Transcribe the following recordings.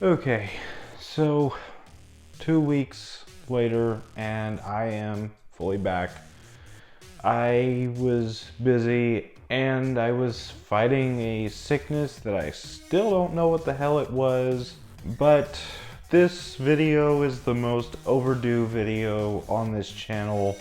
Okay, so 2 weeks later, and I am fully back. I was busy and I was fighting a sickness that I still don't know what the hell it was, but this video is the most overdue video on this channel,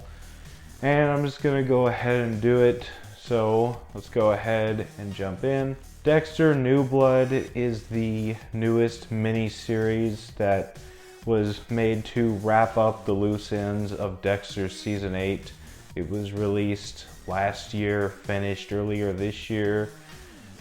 and I'm just gonna go ahead and do it. So let's go ahead and jump in. Dexter New Blood is the newest mini-series that was made to wrap up the loose ends of Dexter Season 8. It was released last year, finished earlier this year,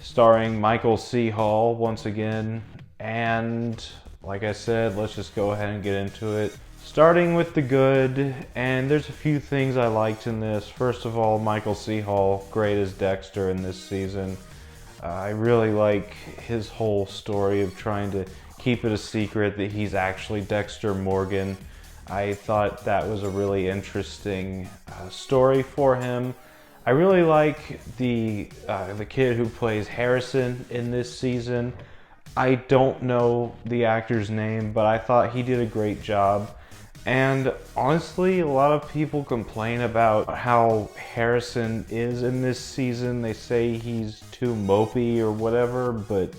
starring Michael C. Hall once again. And like I said, let's just go ahead and get into it. Starting with the good, and there's a few things I liked in this. First of all, Michael C. Hall, great as Dexter in this season. I really like his whole story of trying to keep it a secret that he's actually Dexter Morgan. I thought that was a really interesting story for him. I really like the kid who plays Harrison in this season. I don't know the actor's name, but I thought he did a great job. And honestly, a lot of people complain about how Harrison is in this season. They say he's too mopey or whatever, but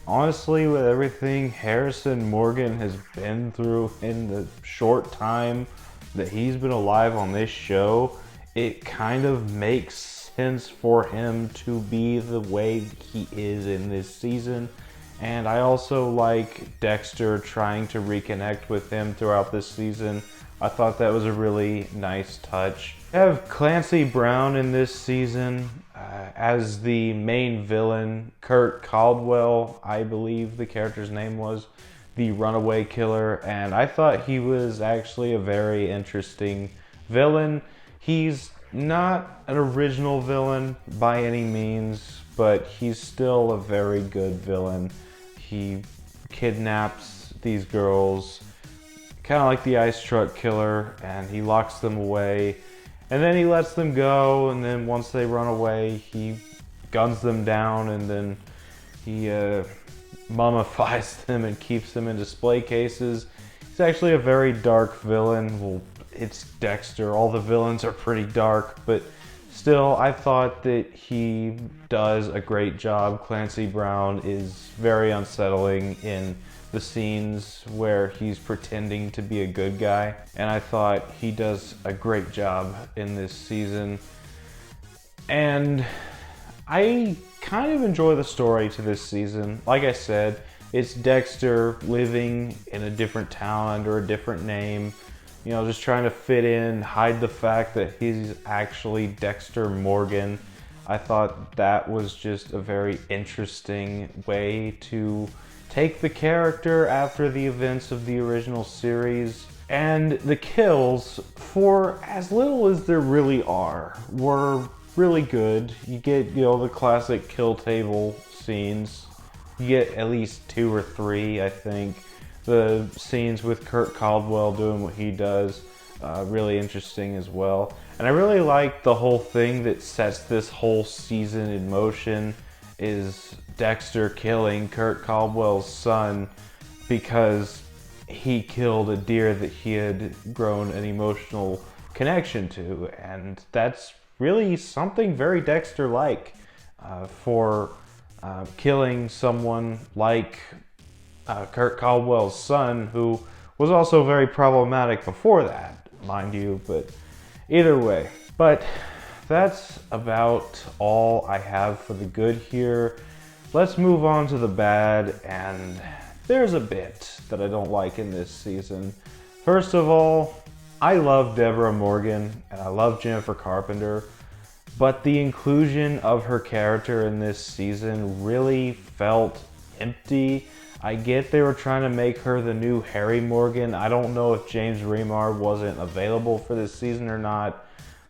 honestly, with everything Harrison Morgan has been through in the short time that he's been alive on this show, it kind of makes sense for him to be the way he is in this season. And I also like Dexter trying to reconnect with him throughout this season. I thought that was a really nice touch. I have Clancy Brown in this season as the main villain. Kurt Caldwell, I believe the character's name was, the runaway killer. And I thought he was actually a very interesting villain. He's not an original villain by any means, but he's still a very good villain. He kidnaps these girls, kind of like the ice truck killer, and he locks them away, and then he lets them go, and then once they run away, he guns them down, and then he mummifies them and keeps them in display cases. He's actually a very dark villain. Well, it's Dexter. All the villains are pretty dark, but still, I thought that he does a great job. Clancy Brown is very unsettling in the scenes where he's pretending to be a good guy, and I thought he does a great job in this season. And I kind of enjoy the story to this season. Like I said, it's Dexter living in a different town under a different name. You know, just trying to fit in, hide the fact that he's actually Dexter Morgan. I thought that was just a very interesting way to take the character after the events of the original series. And the kills, for as little as there really are, were really good. You get, you know, the classic kill table scenes. You get at least 2 or 3, I think. The scenes with Kurt Caldwell doing what he does, really interesting as well. And I really like the whole thing that sets this whole season in motion is Dexter killing Kurt Caldwell's son because he killed a deer that he had grown an emotional connection to. And that's really something very Dexter-like for killing someone like Kurt Caldwell's son, who was also very problematic before that, mind you, but either way. But that's about all I have for the good here. Let's move on to the bad, and there's a bit that I don't like in this season. First of all, I love Deborah Morgan, and I love Jennifer Carpenter, but the inclusion of her character in this season really felt empty. I get they were trying to make her the new Harry Morgan. I don't know if James Remar wasn't available for this season or not,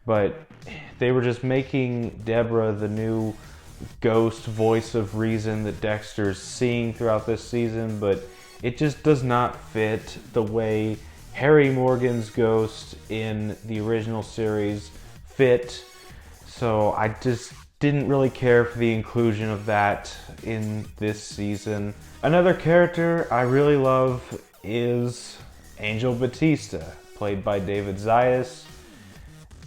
but they were just making Deborah the new ghost voice of reason that Dexter's seeing throughout this season, but it just does not fit the way Harry Morgan's ghost in the original series fit. So I just didn't really care for the inclusion of that in this season. Another character I really love is Angel Batista, played by David Zayas.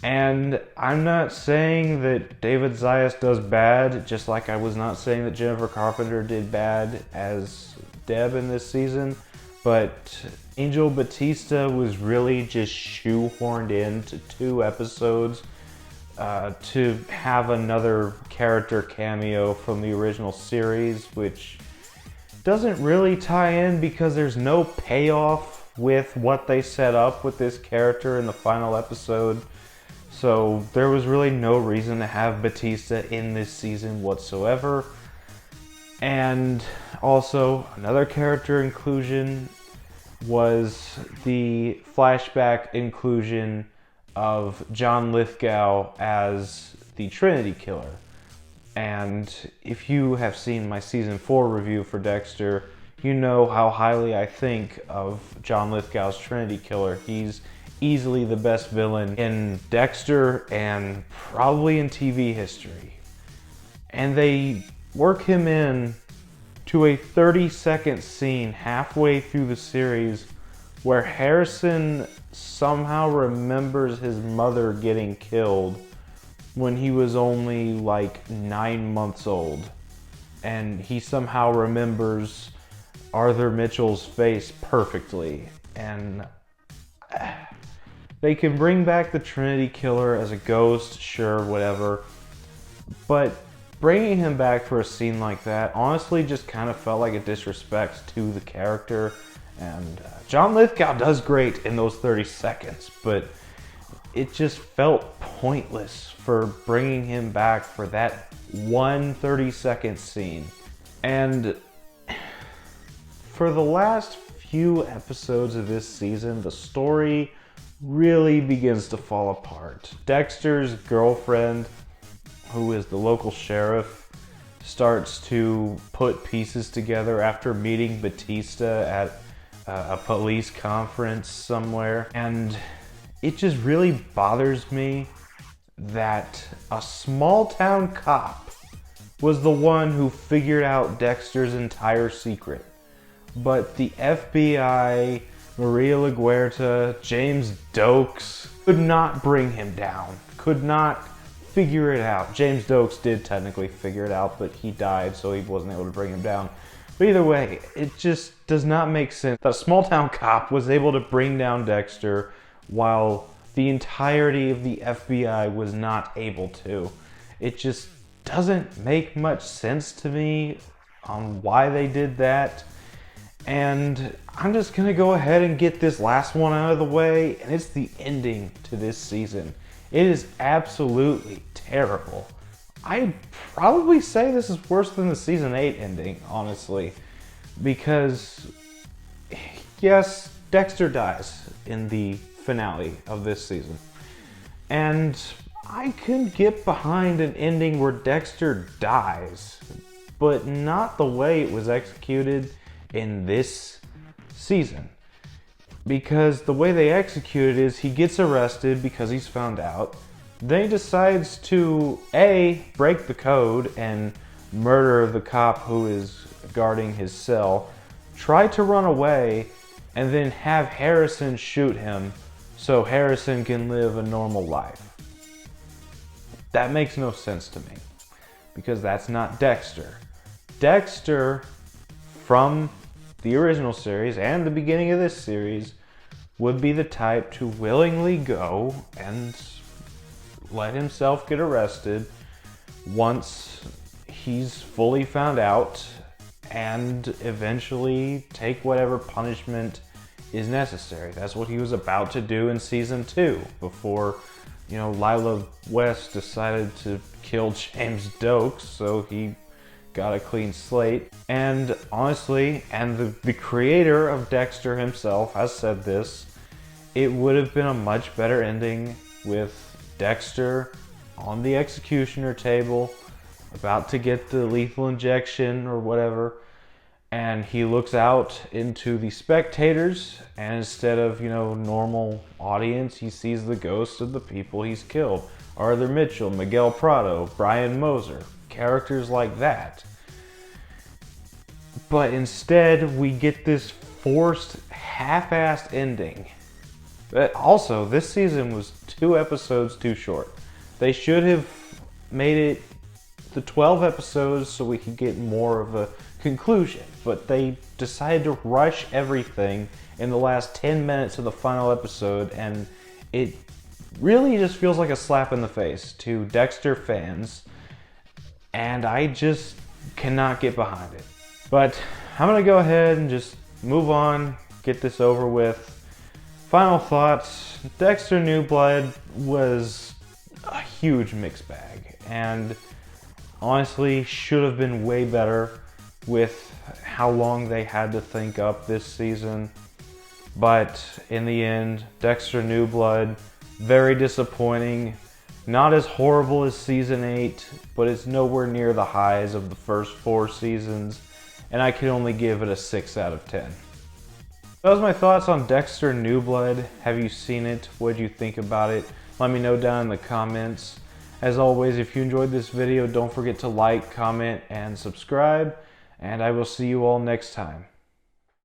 And I'm not saying that David Zayas does bad, just like I was not saying that Jennifer Carpenter did bad as Deb in this season, but Angel Batista was really just shoehorned into 2 episodes to have another character cameo from the original series, which doesn't really tie in because there's no payoff with what they set up with this character in the final episode. So there was really no reason to have Batista in this season whatsoever. And also, another character inclusion was the flashback inclusion of John Lithgow as the Trinity Killer. And if you have seen my season 4 review for Dexter, you know how highly I think of John Lithgow's Trinity Killer. He's easily the best villain in Dexter and probably in TV history. And they work him in to a 30-second scene halfway through the series where Harrison somehow remembers his mother getting killed when he was only like 9 months old. And he somehow remembers Arthur Mitchell's face perfectly. And they can bring back the Trinity Killer as a ghost, sure, whatever. But bringing him back for a scene like that honestly just kind of felt like a disrespect to the character. And John Lithgow does great in those 30 seconds, but it just felt pointless for bringing him back for that one 30-second scene. And for the last few episodes of this season, the story really begins to fall apart. Dexter's girlfriend, who is the local sheriff, starts to put pieces together after meeting Batista at a police conference somewhere. And it just really bothers me that a small town cop was the one who figured out Dexter's entire secret. But the FBI, Maria LaGuerta, James Dokes could not bring him down, could not figure it out. James Dokes did technically figure it out, but he died, so he wasn't able to bring him down. But either way, it just does not make sense that a small town cop was able to bring down Dexter while the entirety of the FBI was not able to. It just doesn't make much sense to me on why they did that. And I'm just gonna go ahead and get this last one out of the way, and it's the ending to this season. It is absolutely terrible. I'd probably say this is worse than the season 8 ending, honestly, because yes, Dexter dies in the finale of this season. And I can get behind an ending where Dexter dies, but not the way it was executed in this season. Because the way they execute it is he gets arrested because he's found out. Then he decides to A, break the code and murder the cop who is guarding his cell, try to run away, and then have Harrison shoot him so Harrison can live a normal life. That makes no sense to me, because that's not Dexter. Dexter, from the original series and the beginning of this series, would be the type to willingly go and let himself get arrested once he's fully found out, and eventually take whatever punishment is necessary. That's what he was about to do in season 2 before, Lila West decided to kill James Dokes, so he got a clean slate. And honestly, and the creator of Dexter himself has said this, it would have been a much better ending with Dexter on the executioner table, about to get the lethal injection or whatever, and he looks out into the spectators, and instead of, normal audience, he sees the ghosts of the people he's killed. Arthur Mitchell, Miguel Prado, Brian Moser, characters like that. But instead, we get this forced, half-assed ending. But also, this season was 2 episodes too short. They should have made it the 12 episodes so we could get more of a conclusion. But they decided to rush everything in the last 10 minutes of the final episode, and it really just feels like a slap in the face to Dexter fans, and I just cannot get behind it. But I'm gonna go ahead and just move on, get this over with. Final thoughts: Dexter New Blood was a huge mixed bag, and honestly should have been way better with how long they had to think up this season. But in the end, Dexter New Blood, very disappointing. Not as horrible as season 8, but it's nowhere near the highs of the first 4 seasons, and I can only give it a 6 out of 10. That was my thoughts on Dexter New Blood. Have you seen it? What did you think about it? Let me know down in the comments. As always, if you enjoyed this video, don't forget to like, comment, and subscribe, and I will see you all next time.